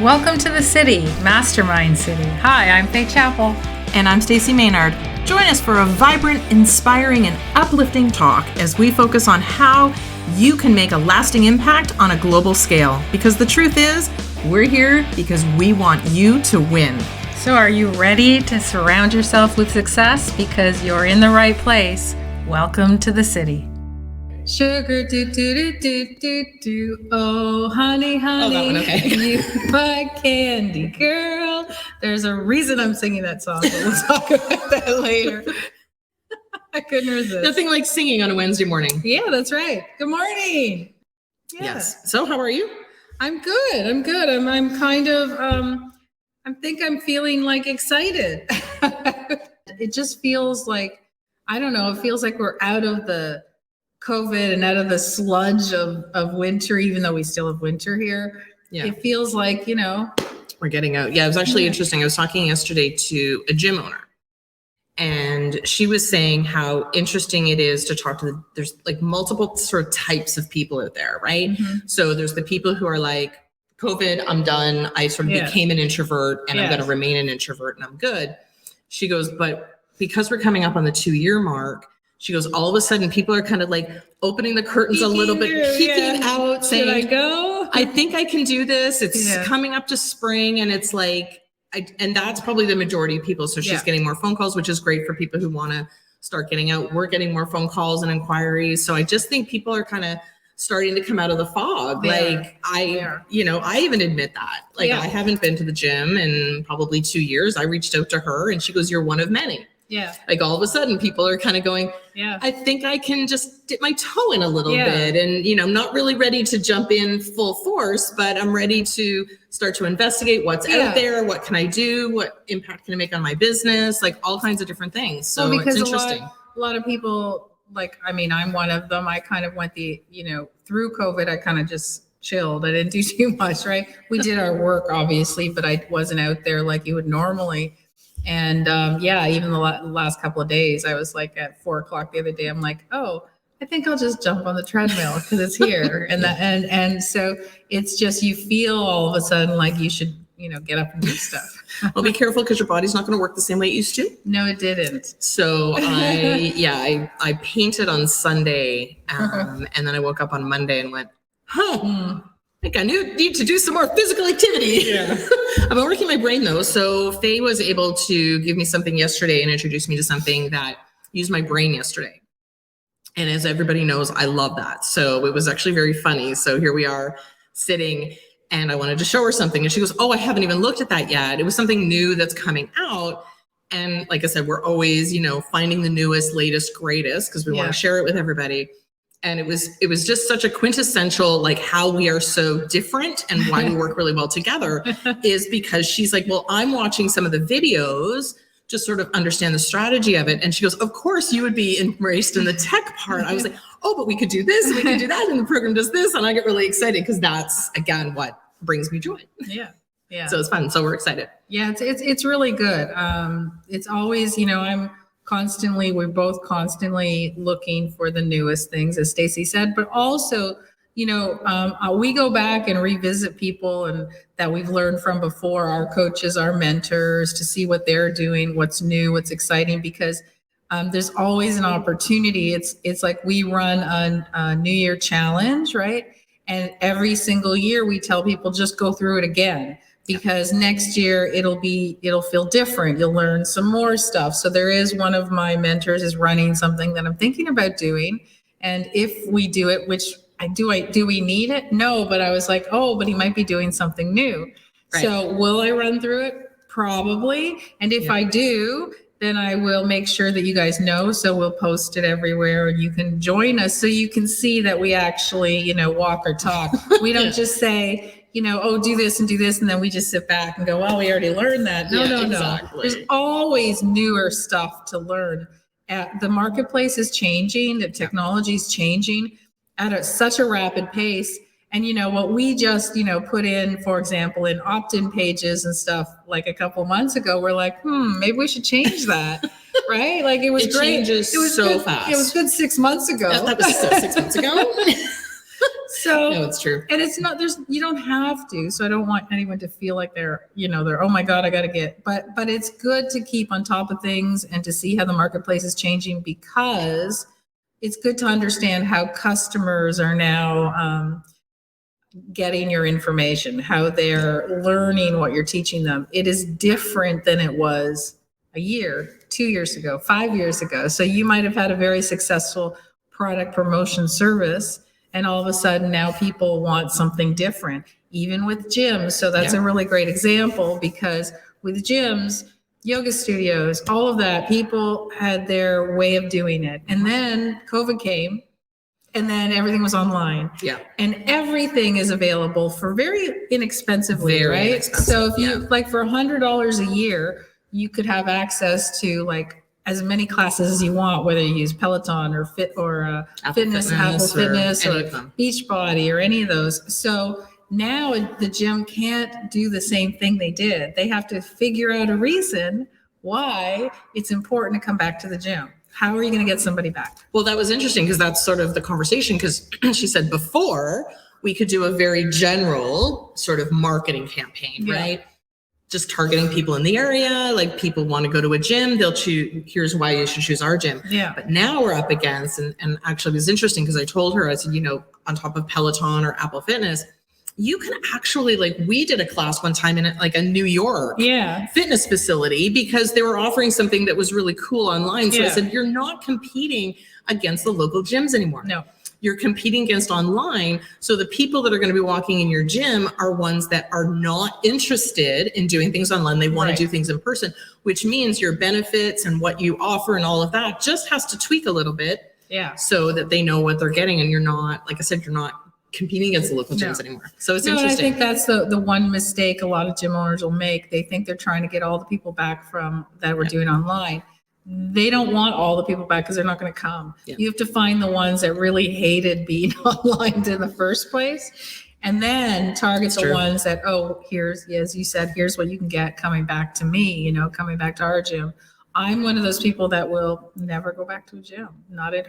Welcome to the city, Mastermind City. Hi, I'm Faye Chappell. And I'm Stacy Maynard. Join us for a vibrant, inspiring, and uplifting talk as we focus on how you can make a lasting impact on a global scale. Because the truth is, we're here because we want you to win. So are you ready to surround yourself with success? Because you're in the right place. Welcome to the city. Sugar do do do do do do. Oh, honey, honey, that one, okay. You my candy girl. There's a reason I'm singing that song, but we'll talk about that later. I couldn't resist. Nothing like singing on a Wednesday morning. Yeah, that's right. Good morning. Yeah. Yes. So how are you? I'm good. I'm kind of I'm feeling like excited. It just feels like, I don't know, it feels like we're out of the COVID and out of the sludge of winter, even though we still have winter here. Yeah. It feels like, We're getting out. Yeah, it was actually interesting. I was talking yesterday to a gym owner, and she was saying how interesting it is to talk to there's like multiple sort of types of people out there, right? Mm-hmm. So there's the people who are like, COVID, I'm done. I sort of became an introvert and I'm going to remain an introvert and I'm good. She goes, but because we're coming up on the 2-year mark, she goes, all of a sudden people are kind of like opening the curtains a little bit, peeking out, saying, should I go? I think I can do this. It's coming up to spring. And it's like, and that's probably the majority of people. So she's getting more phone calls, which is great for people who want to start getting out. We're getting more phone calls and inquiries. So I just think people are kind of starting to come out of the fog. I even admit that. I haven't been to the gym in probably 2 years. I reached out to her and she goes, you're one of many. Yeah. Like all of a sudden people are kind of going, I think I can just dip my toe in a little bit. And, I'm not really ready to jump in full force, but I'm ready to start to investigate what's out there. What can I do? What impact can I make on my business? Like all kinds of different things. So because it's interesting. A lot of people, I'm one of them. I kind of went through COVID, I kind of just chilled. I didn't do too much, right? We did our work obviously, but I wasn't out there like you would normally. And even the last couple of days, I was like at 4:00 the other day, I'm like, oh, I think I'll just jump on the treadmill because it's here. And so it's just, you feel all of a sudden like you should, get up and do stuff. Well, be careful because your body's not going to work the same way it used to. No, it didn't. So I painted on Sunday and then I woke up on Monday and went, I think I need to do some more physical activity. Yeah. I've been working my brain though. So Faye was able to give me something yesterday and introduce me to something that used my brain yesterday. And as everybody knows, I love that. So it was actually very funny. So here we are sitting and I wanted to show her something. And she goes, oh, I haven't even looked at that yet. It was something new that's coming out. And like I said, we're always, finding the newest, latest, greatest, because we want to share it with everybody. And it was just such a quintessential, like how we are so different and why we work really well together is because she's like, well, I'm watching some of the videos to sort of understand the strategy of it. And she goes, of course you would be embraced in the tech part. I was like, oh, but we could do this and we could do that. And the program does this. And I get really excited because that's, again, what brings me joy. Yeah. Yeah. So it's fun. So we're excited. Yeah. It's really good. It's always, we're both constantly looking for the newest things, as Stacy said, but also, we go back and revisit people and that we've learned from before, our coaches, our mentors, to see what they're doing, what's new, what's exciting, because there's always an opportunity. It's like we run a New Year challenge, right? And every single year we tell people just go through it again. Because next year it'll feel different. You'll learn some more stuff. So there is one of my mentors is running something that I'm thinking about doing. And if we do it, which do we need it? No, but I was like, oh, but he might be doing something new. Right. So will I run through it? Probably. And if I do, then I will make sure that you guys know. So we'll post it everywhere and you can join us so you can see that we actually, walk or talk. We don't just say, oh, do this and do this. And then we just sit back and go, well, we already learned that. No. There's always newer stuff to learn. The marketplace is changing. The technology is changing at such a rapid pace. And what we just, put in, for example, in opt-in pages and stuff like a couple months ago, we're like, maybe we should change that. Right? Like it was great. Changes it was so good, fast. It was good 6 months ago. That was 6 months ago. So no, it's true. And it's not, you don't have to. So I don't want anyone to feel like they're, oh my God, I got to get, but it's good to keep on top of things and to see how the marketplace is changing, because it's good to understand how customers are now getting your information, how they're learning what you're teaching them. It is different than it was a year, 2 years ago, 5 years ago. So you might have had a very successful product promotion service, and all of a sudden now people want something different, even with gyms. So that's a really great example, because with gyms, yoga studios, all of that, people had their way of doing it. And then COVID came, and then everything was online. Yeah. And everything is available for very inexpensively, Very right? inexpensive, So if you like for $100 a year, you could have access to like as many classes as you want, whether you use Peloton or Apple Fitness or Beachbody or any of those. So now the gym can't do the same thing they did. They have to figure out a reason why it's important to come back to the gym. How are you going to get somebody back? Well, that was interesting, because that's sort of the conversation, because she said before we could do a very general sort of marketing campaign, right? Just targeting people in the area, like people want to go to a gym, they'll choose, here's why you should choose our gym. Yeah. But now we're up against, and actually it was interesting because I told her, I said, on top of Peloton or Apple Fitness, you can actually, like, we did a class one time in a New York fitness facility because they were offering something that was really cool online. So I said, you're not competing against the local gyms anymore. No. You're competing against online. So the people that are going to be walking in your gym are ones that are not interested in doing things online. They want to do things in person, which means your benefits and what you offer and all of that just has to tweak a little bit. Yeah. So that they know what they're getting. And you're not, like I said, you're not competing against the local gyms anymore. So it's interesting. I think that's the one mistake a lot of gym owners will make. They think they're trying to get all the people back from that we're doing online. They don't want all the people back because they're not going to come. You have to find the ones that really hated being online in the first place, and then target the ones that, here's, as you said, here's what you can get coming back to me, coming back to our gym. I'm one of those people that will never go back to a gym.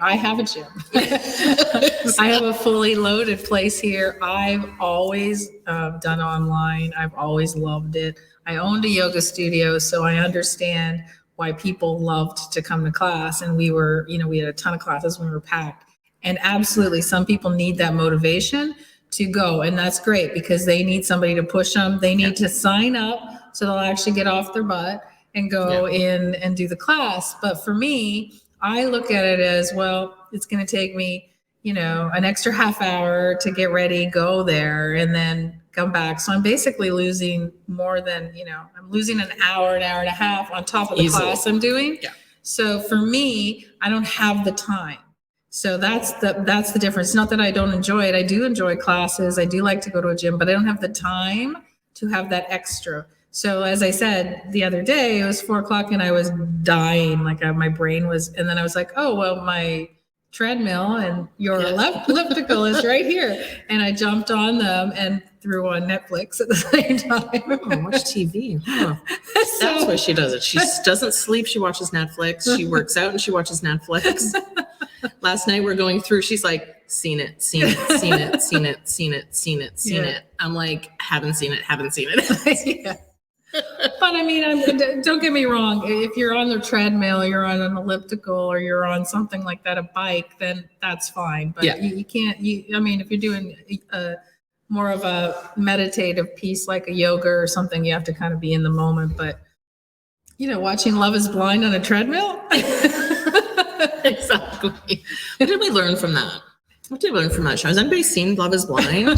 I have a gym. I have a fully loaded place here. I've always done online. I've always loved it. I owned a yoga studio, so I understand why people loved to come to class. And we were, we had a ton of classes when we were packed. And absolutely, some people need that motivation to go. And that's great because they need somebody to push them. They need to sign up so they'll actually get off their butt and go in and do the class. But for me, I look at it as, well, it's going to take me, an extra half hour to get ready, go there, and then come back. So I'm basically losing more than, I'm losing an hour and a half on top of the class I'm doing. Yeah. So for me, I don't have the time. So that's the difference. It's not that I don't enjoy it. I do enjoy classes. I do like to go to a gym, but I don't have the time to have that extra. So as I said the other day, it was 4:00 and I was dying. Like my brain was, and then I was like, oh, well, my treadmill and your elliptical is right here. And I jumped on them and threw on Netflix at the same time. Watch TV. Huh. That's why she does it. She doesn't sleep. She watches Netflix. She works out and she watches Netflix. Last night we're going through, she's like, seen it. I'm like, haven't seen it. Yeah. But I mean, don't get me wrong. If you're on the treadmill, you're on an elliptical, or you're on something like that, a bike, then that's fine. But you can't, I mean, if you're doing more of a meditative piece like a yoga or something, you have to kind of be in the moment. But, watching Love is Blind on a treadmill. Exactly. What did we learn from that? What did we learn from that show? Has anybody seen Love is Blind?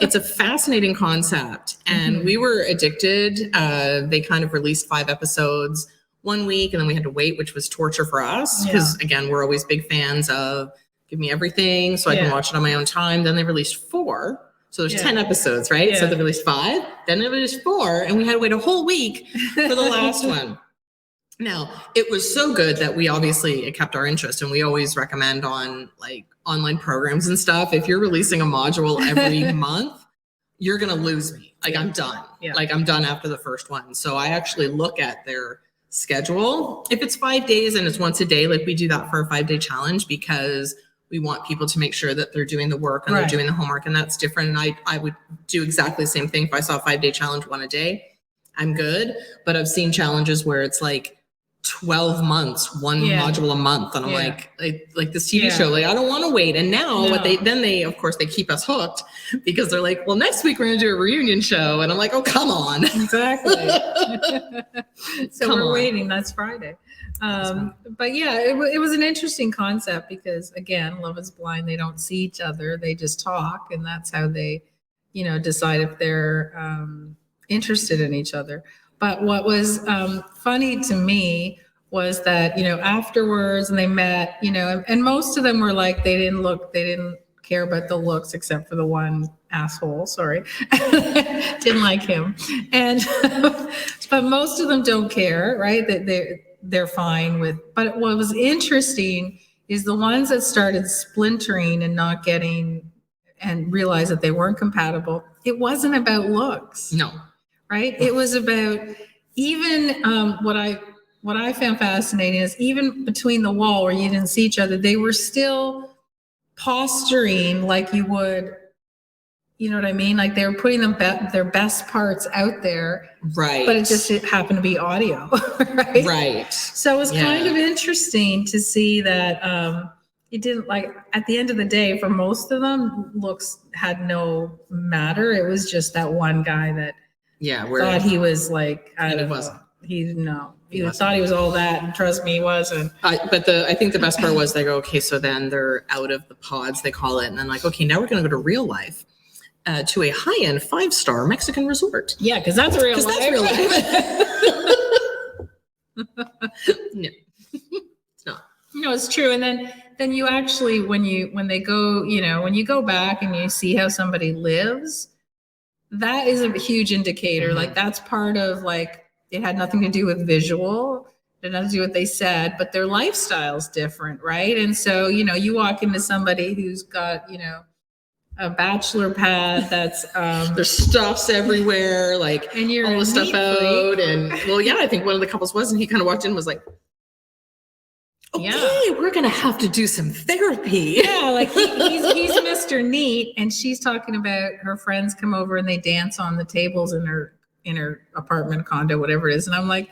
It's a fascinating concept. And we were addicted. They kind of released 5 episodes one week, and then we had to wait, which was torture for us. Because, again, we're always big fans of give me everything so I can watch it on my own time. Then they released 4. So there's 10 episodes, right? Yeah. So they released 5. Then they released 4. And we had to wait a whole week for the last one. Now, it was so good that it kept our interest, and we always recommend on like online programs and stuff. If you're releasing a module every month, you're going to lose me. Like I'm done. Yeah. Like I'm done after the first one. So I actually look at their schedule. If it's 5 days and it's once a day, like we do that for a 5-day challenge because we want people to make sure that they're doing the work and they're doing the homework, and that's different. And I would do exactly the same thing. If I saw a 5-day challenge, one a day, I'm good. But I've seen challenges where it's like 12 months, one module a month. And I'm like this TV show, like, I don't want to wait. And now they, of course, they keep us hooked because they're like, well, next week we're going to do a reunion show. And I'm like, oh, come on. Exactly. So we're waiting. That's Friday. But yeah, it was an interesting concept because, again, Love is Blind. They don't see each other. They just talk. And that's how they, decide if they're interested in each other. But what was funny to me was that, afterwards, and they met, and most of them were like, they didn't care about the looks except for the one asshole, sorry. Didn't like him. And, but most of them don't care, right? That they're fine with, but what was interesting is the ones that started splintering and not getting, and realized that they weren't compatible. It wasn't about looks. No. Right? It was about even what I found fascinating is even between the wall where you didn't see each other, they were still posturing like you would, you know what I mean? Like they were putting their best parts out there. Right. But it happened to be audio. Right. Right. So it was kind of interesting to see that it didn't, like, at the end of the day, for most of them, looks had no matter. It was just that one guy that thought he was like, I don't know. He thought he was all that, and trust me, he wasn't. But I think the best part was they go, okay, so then they're out of the pods, they call it, and then like, okay, now we're going to go to real life, to a high-end 5-star Mexican resort. Yeah, because that's real life. That's real life. No, it's not. No, it's true. And then you actually, when you go back and you see how somebody lives, that is a huge indicator. Mm-hmm. Like that's part of, like, it had nothing to do with visual, it had nothing to do with what they said, but their lifestyle's different, right? And so, you walk into somebody who's got, a bachelor pad that's there's stuffs everywhere, like, and you're all the stuff out. And I think one of the couples was, and he kind of walked in and was like, okay, we're gonna have to do some therapy. Yeah, like he's Mr. Neat, and she's talking about her friends come over and they dance on the tables in her apartment, condo, whatever it is. And I'm like,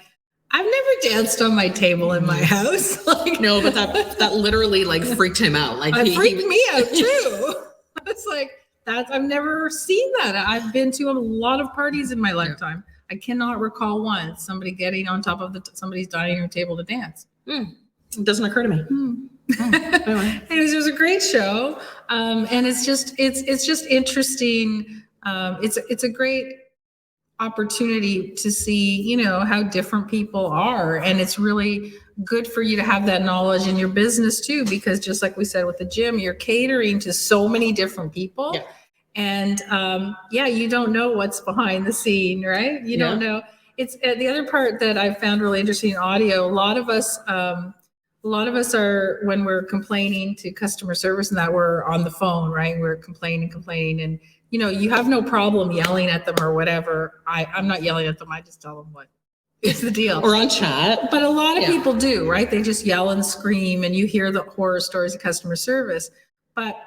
I've never danced on my table in my house. Like, no, but that literally like freaked him out. Like it freaked me out too. It's like I've never seen that. I've been to a lot of parties in my lifetime. I cannot recall once somebody getting on top of somebody's dining room table to dance. It doesn't occur to me. Anyways, it was a great show, and it's just interesting. It's a great opportunity to see, how different people are, and it's really good for you to have that knowledge in your business too, because just like we said with the gym, you're catering to so many different people, and you don't know what's behind the scene, right? You don't know. It's the other part that I found really interesting in audio. A lot of us are, when we're complaining to customer service and that, we're on the phone, right? We're complaining, and you have no problem yelling at them or whatever. I'm not yelling at them. I just tell them what is the deal. Or on chat. But a lot of people do, right? They just yell and scream, and you hear the horror stories of customer service. But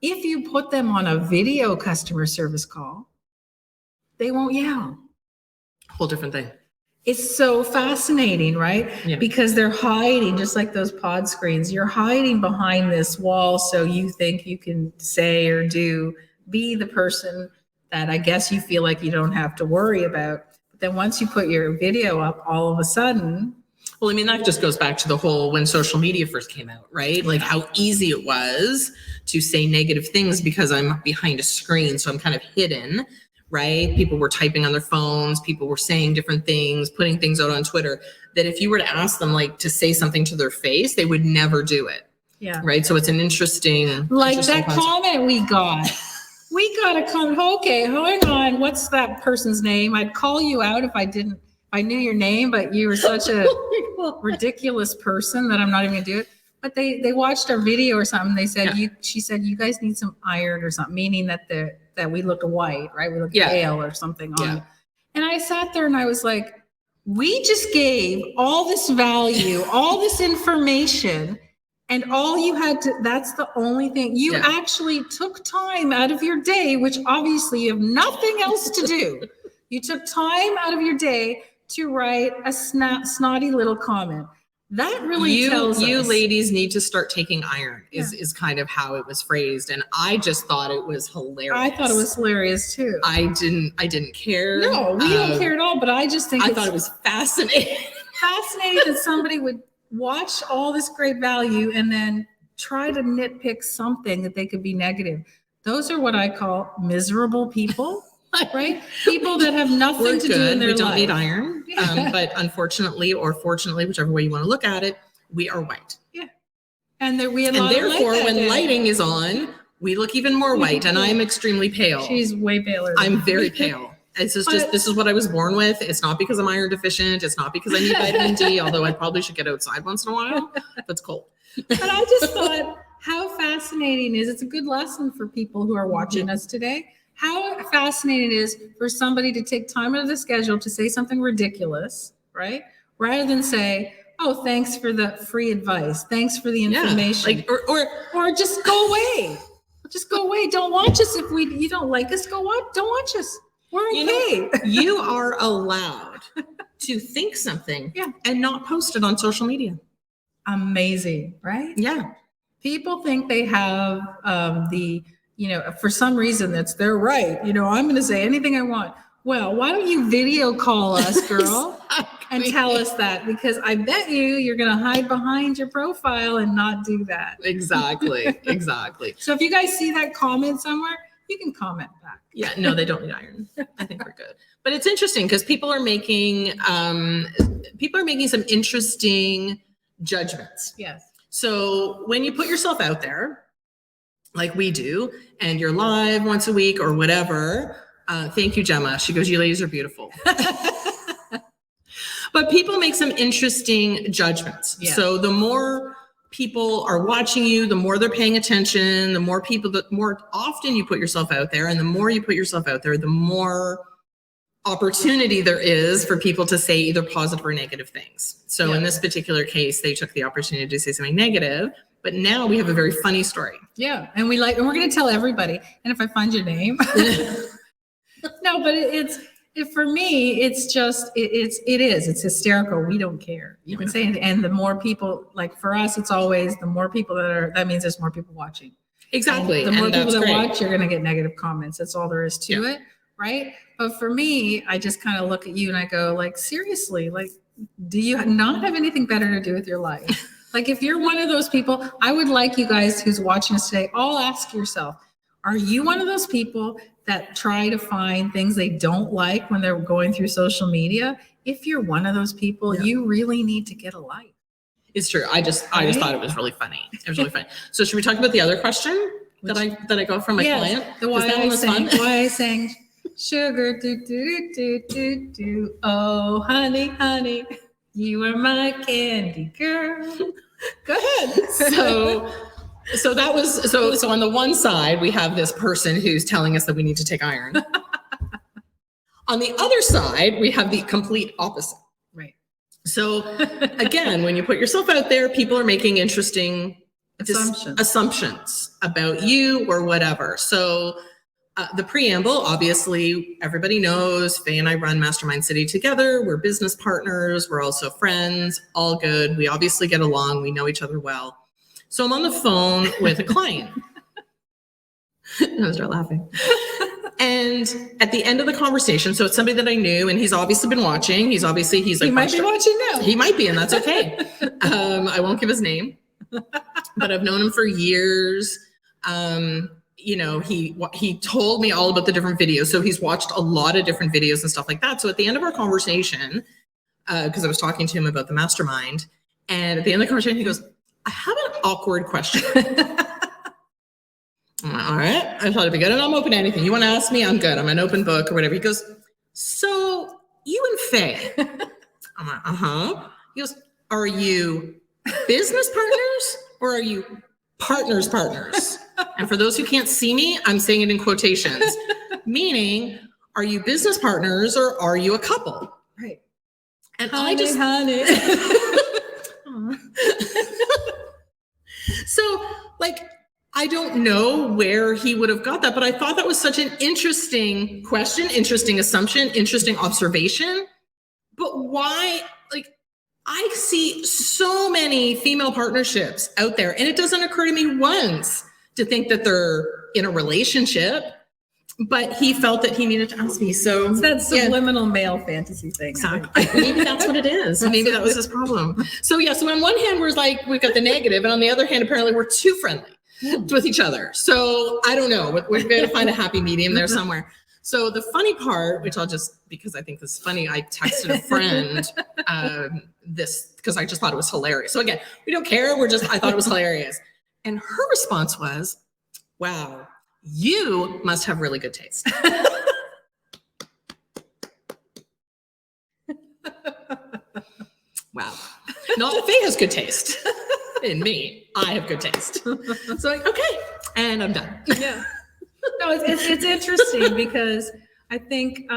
if you put them on a video customer service call, they won't yell. Whole different thing. It's so fascinating, right? Yeah. Because they're hiding, just like those pod screens. You're hiding behind this wall, so you think you can say or be the person that I guess you feel like you don't have to worry about. But then once you put your video up, all of a sudden. Well, I mean, that just goes back to the whole when social media first came out, right? Like how easy it was to say negative things because I'm behind a screen, so I'm kind of hidden, right? People were typing on their phones, people were saying different things, putting things out on Twitter, that if you were to ask them like to say something to their face, they would never do it. Yeah. Right. So it's an interesing that comment we got. We got a comment. Okay, hang on. What's that person's name? I'd call you out if I knew your name, but you were such a ridiculous person that I'm not even gonna do it. But they watched our video or something. They said she said you guys need some iron or something, meaning that we looked white, right? We looked pale or something on it. And I sat there and I was like, we just gave all this value, all this information, And all you had to, that's the only thing. You actually took time out of your day, which obviously you have nothing else to do. You took time out of your day to write a snotty little comment. That really tells us. You ladies need to start taking iron is kind of how it was phrased. And I just thought it was hilarious. I thought it was hilarious too. I didn't care. No, we don't care at all, but I just think I thought it was fascinating. Fascinating that somebody would watch all this great value and then try to nitpick something that they could be negative. Those are what I call miserable people. Right? People that have nothing to do in their life. We don't need iron. But unfortunately or fortunately, whichever way you want to look at it, we are white. Yeah. And we have and therefore, when lighting is on, we look even more white. And I'm extremely pale. She's way paler. I'm very pale. This is what I was born with. It's not because I'm iron deficient. It's not because I need vitamin D, although I probably should get outside once in a while. That's cold. But I just thought how fascinating is. It's a good lesson for people who are watching us today. How fascinating it is for somebody to take time out of the schedule to say something ridiculous, right? Rather than say, "Oh, thanks for the free advice. Thanks for the information." Or just go away. Just go away. Don't watch us if you don't like us. Don't watch us. We're okay. You are allowed to think something and not post it on social media. Amazing, right? Yeah. People think they have for some reason that's their right. I'm going to say anything I want. Well, why don't you video call us, girl, and tell us that? Because I bet you're going to hide behind your profile and not do that. Exactly. So if you guys see that comment somewhere, you can comment back. Yeah, no, they don't need iron. I think we're good. But it's interesting because people are making some interesting judgments. Yes. So when you put yourself out there, like we do, and you're live once a week or whatever. Thank you, Gemma. She goes, "You ladies are beautiful." But people make some interesting judgments. Yeah. So the more people are watching you, the more they're paying attention, the more often you put yourself out there, and the more you put yourself out there, the more opportunity there is for people to say either positive or negative things. So in this particular case, they took the opportunity to say something negative. But now we have a very funny story. Yeah. And we're going to tell everybody. And if I find your name. No, but for me, it's hysterical. We don't care. You can say it. And the more people, like for us, it's always the more people that means there's more people watching. Exactly. And the more people that watch, you're going to get negative comments. That's all there is to it. Right. But for me, I just kind of look at you and I go, like, seriously, like, do you not have anything better to do with your life? Like, if you're one of those people, I would like you guys who's watching us today, all ask yourself, are you one of those people that try to find things they don't like when they're going through social media? If you're one of those people, you really need to get a life. It's true. I just thought it was really funny. It was really funny. So should we talk about the other question that I got from my client? Why I sang sugar, do, do, do, do, do. Oh, honey, honey. You are my candy girl. Go ahead. So that was so on the one side, we have this person who's telling us that we need to take iron. On the other side, we have the complete opposite. Right. So again, when you put yourself out there, people are making interesting assumptions about you or whatever. So the preamble, obviously, everybody knows Fay and I run Mastermind City together. We're business partners. We're also friends. All good. We obviously get along. We know each other well. So I'm on the phone with a client. I start laughing. And at the end of the conversation, so it's somebody that I knew, and he's obviously been watching. He's like, he might be watching now. He might be, and that's okay. I won't give his name, but I've known him for years. He told me all about the different videos. So he's watched a lot of different videos and stuff like that. So at the end of our conversation, because I was talking to him about the mastermind, and at the end of the conversation, he goes, "I have an awkward question." I'm like, all right, I thought it'd be good. And I'm open to anything. You want to ask me? I'm good. I'm an open book or whatever. He goes, "So you and Fay." I'm like, uh-huh. He goes, "Are you business partners or are you partners? And for those who can't see me, I'm saying it in quotations, meaning, are you business partners or are you a couple? Right. And honey. So like, I don't know where he would have got that, but I thought that was such an interesting question, interesting assumption, interesting observation. But why, like, I see so many female partnerships out there, and it doesn't occur to me once to think that they're in a relationship, but he felt that he needed to ask me. So It's that subliminal male fantasy thing. Exactly. Maybe that's what it is. Maybe that was his problem. So yeah, so on one hand, we're like, we've got the negative, and on the other hand, apparently we're too friendly with each other. So I don't know. We're going to find a happy medium there somewhere. So the funny part, which I'll just, because I think this is funny, I texted a friend this because I just thought it was hilarious. So again, we don't care. I thought it was hilarious. And her response was, wow, you must have really good taste. Wow. Not Faye has good taste. In me, I have good taste. So like, okay, and I'm done. Yeah. No, it's interesting because I think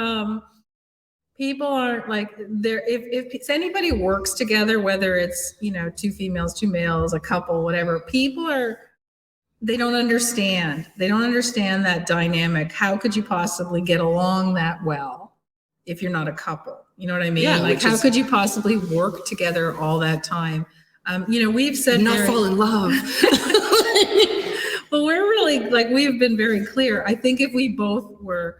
people aren't like there. If anybody works together, whether it's, you know, two females, two males, a couple, whatever, they don't understand. They don't understand that dynamic. How could you possibly get along that well if you're not a couple? You know what I mean? Yeah, like, how could you possibly work together all that time? You know, we've said not fall in love. Well, we're really, like, we've been very clear. I think if we both were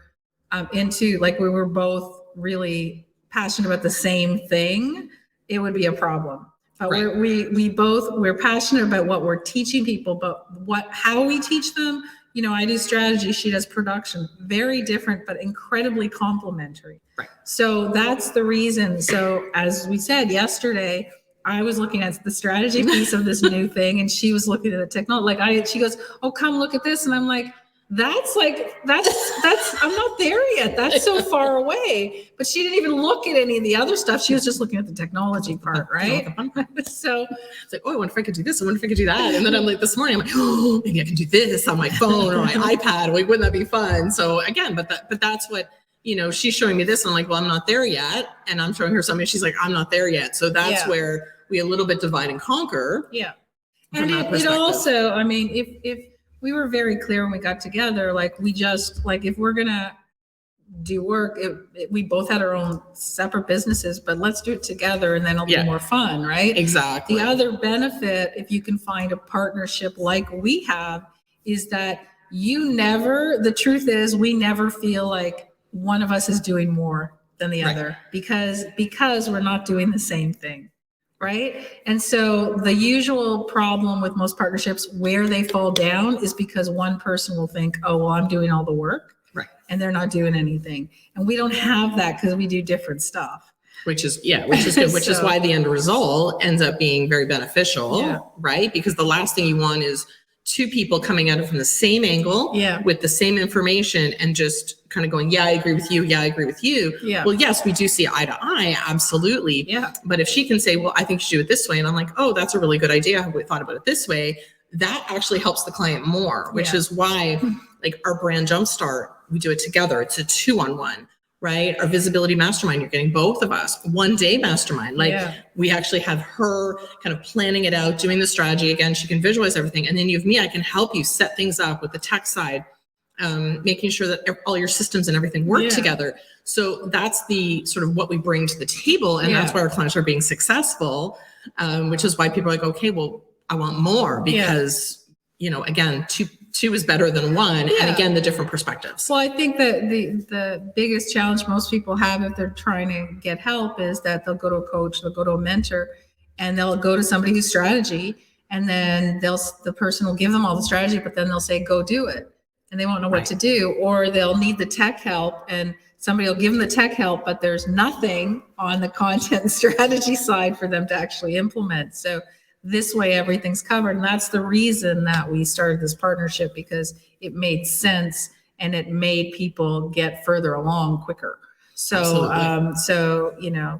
into, like, we were both really passionate about the same thing, it would be a problem. But Right. we're passionate about what we're teaching people, but how we teach them. You know, I do strategy, she does production, very different, but incredibly complementary. Right. So that's the reason. So as we said yesterday, I was looking at the strategy piece of this new thing, and she was looking at the technology. She goes, "Oh, come look at this," and I'm like, "That's I'm not there yet. That's so far away." But she didn't even look at any of the other stuff. She was just looking at the technology part, right? So it's like, oh, I wonder if I could do this. I wonder if I could do that. And then I'm like, this morning, I'm like, oh, maybe I can do this on my phone or my iPad. Like, wouldn't that be fun? So again, but that's what, you know, she's showing me this. And I'm like, well, I'm not there yet. And I'm showing her something. She's like, I'm not there yet. So that's where we a little bit divide and conquer. Yeah. And it also, I mean, if we were very clear when we got together, like, we just, like, if we're going to do work, we both had our own separate businesses, but let's do it together, and then it'll be more fun, right? Exactly. The other benefit, if you can find a partnership like we have, is that the truth is, we never feel like one of us is doing more than the other, because we're not doing the same thing. Right. And so the usual problem with most partnerships where they fall down is because one person will think, oh, well, I'm doing all the work. Right. And they're not doing anything. And we don't have that because we do different stuff. Which is good, which is why the end result ends up being very beneficial, right? Because the last thing you want is two people coming at it from the same angle with the same information and just kind of going, yeah, I agree with you. Yeah, I agree with you. Yeah. Well, yes, we do see eye to eye. Absolutely. Yeah. But if she can say, well, I think you should do it this way. And I'm like, oh, that's a really good idea. I haven't thought about it this way. That actually helps the client more, which is why, like, our brand Jumpstart, we do it together. It's a 2-on-1. Right? Our visibility mastermind, you're getting both of us. 1-day mastermind. Like, we actually have her kind of planning it out, doing the strategy. Again, she can visualize everything. And then you have me, I can help you set things up with the tech side, making sure that all your systems and everything work together. So that's the sort of what we bring to the table. And that's why our clients are being successful, which is why people are like, okay, well, I want more because, you know, again, two is better than one. And again, the different perspectives. Well, I think that the biggest challenge most people have if they're trying to get help is that they'll go to a coach, they'll go to a mentor, and they'll go to somebody who's strategy, and then the person will give them all the strategy, but then they'll say, go do it. And they won't know what to do, or they'll need the tech help, and somebody will give them the tech help, but there's nothing on the content and strategy side for them to actually implement. So this way, everything's covered. And that's the reason that we started this partnership, because it made sense and it made people get further along quicker. So, you know,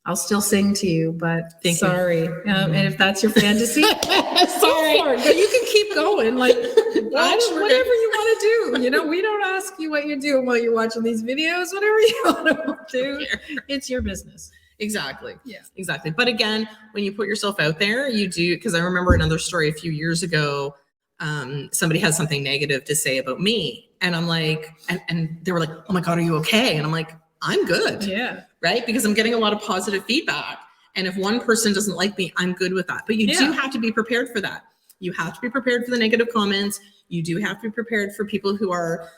I'll still sing to you, but sorry. And if that's your fantasy, sorry, but you can keep going. Like, whatever you want to do. You know, we don't ask you what you're doing while you're watching these videos. Whatever you want to do, it's your business. Exactly. Yeah. Exactly. But again, when you put yourself out there, you do, because I remember another story a few years ago. Somebody had something negative to say about me. And I'm like, and they were like, oh my God, are you okay? And I'm like, I'm good. Yeah. Right. Because I'm getting a lot of positive feedback. And if one person doesn't like me, I'm good with that. But you do have to be prepared for that. You have to be prepared for the negative comments. You do have to be prepared for people who are,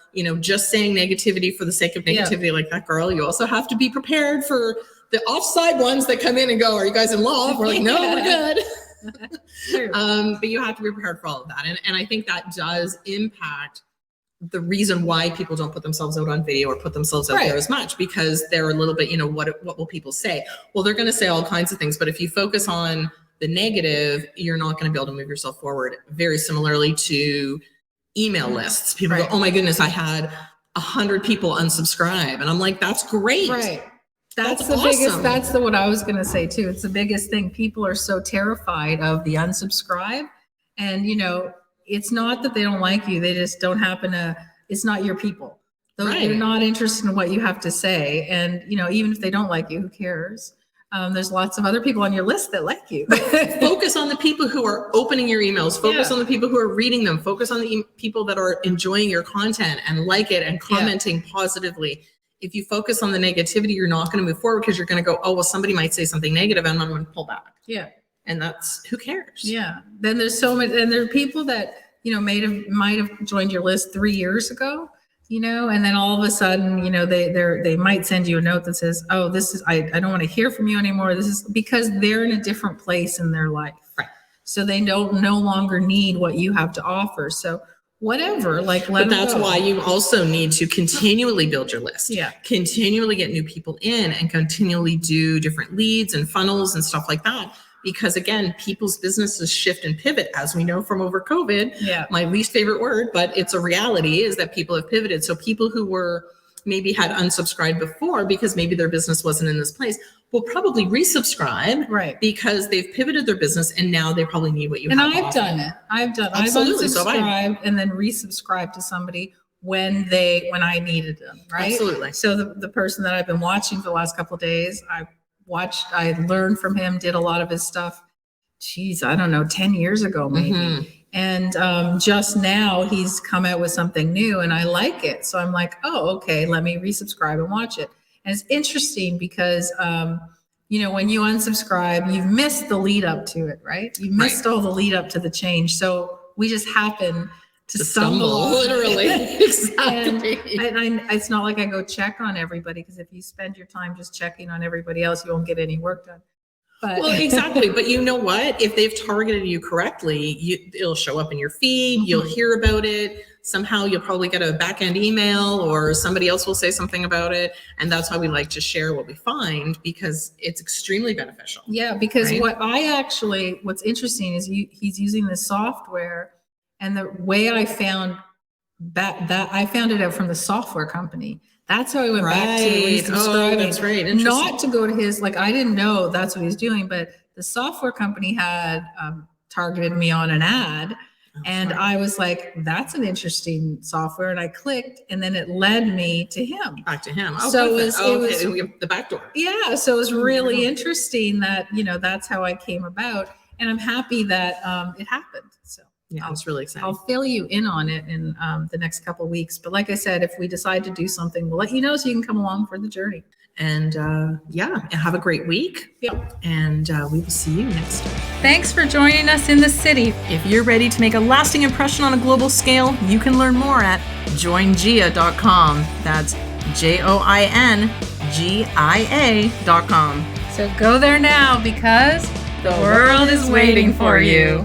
just saying negativity for the sake of negativity, like that girl. You also have to be prepared for the offside ones that come in and go, are you guys in love? We're like, no, we're good. But you have to be prepared for all of that. And I think that does impact the reason why people don't put themselves out on video or put themselves out there as much, because they're a little bit, what will people say? Well, they're going to say all kinds of things, but if you focus on the negative, you're not going to be able to move yourself forward. Very similarly to email lists. People go, oh my goodness, I had 100 people unsubscribe. And I'm like, that's great. Right. That's the awesome. biggest, that's what I was going to say too. It's the biggest thing. People are so terrified of the unsubscribe. And, it's not that they don't like you. They just don't happen to, it's not your people. They're not interested in what you have to say. And, even if they don't like you, who cares? There's lots of other people on your list that like you. Focus on the people who are opening your emails. Focus on the people who are reading them. Focus on the people that are enjoying your content and like it and commenting positively. If you focus on the negativity, you're not going to move forward because you're going to go, oh, well, somebody might say something negative and I'm going to pull back. Yeah. And that's, who cares? Yeah. Then there's so many, and there are people that, might have joined your list 3 years ago, and then all of a sudden, they might send you a note that says, oh, I don't want to hear from you anymore. This is because they're in a different place in their life. Right. So they no longer need what you have to offer. So whatever, but that's why you also need to continually build your list. Yeah. Continually get new people in and continually do different leads and funnels and stuff like that. Because again, people's businesses shift and pivot, as we know from over COVID. Yeah. My least favorite word, but it's a reality, is that people have pivoted. So people who were maybe had unsubscribed before because maybe their business wasn't in this place will probably resubscribe, right? Because they've pivoted their business and now they probably need what you have. And I've done it. I've Absolutely. unsubscribed and then resubscribed to somebody when I needed them, right? Absolutely. So the person that I've been watching for the last couple of days, I learned from him, did a lot of his stuff. Geez, I don't know, 10 years ago, maybe. Mm-hmm. And just now he's come out with something new and I like it. So I'm like, oh, okay, let me resubscribe and watch it. And it's interesting because, when you unsubscribe, you've missed the lead up to it, right? You missed all the lead up to the change. So we just happen to stumble literally. Exactly. And it's not like I go check on everybody, because if you spend your time just checking on everybody else, you won't get any work done. But well, exactly. But you know what? If they've targeted you correctly, it'll show up in your feed. Mm-hmm. You'll hear about it. Somehow you'll probably get a back end email or somebody else will say something about it. And that's why we like to share what we find, because it's extremely beneficial. Yeah, because what's interesting is he's using this software. And the way I found that I found it out from the software company. That's how I went back to resubscribing. Oh, that's right. Not to go to his, I didn't know that's what he's doing, but the software company had targeted me on an ad. And I was like, that's an interesting software. And I clicked and then it led me to him. Back to him. Oh, so it was the back door. Yeah. So it was really interesting that, that's how I came about. And I'm happy that it happened. So. Yeah, it's really exciting. I'll fill you in on it in the next couple of weeks. But like I said, if we decide to do something, we'll let you know so you can come along for the journey. And have a great week. Yeah. And we will see you next time. Thanks for joining us in the city. If you're ready to make a lasting impression on a global scale, you can learn more at joingia.com. That's joingia.com. So go there now, because the world is waiting for you.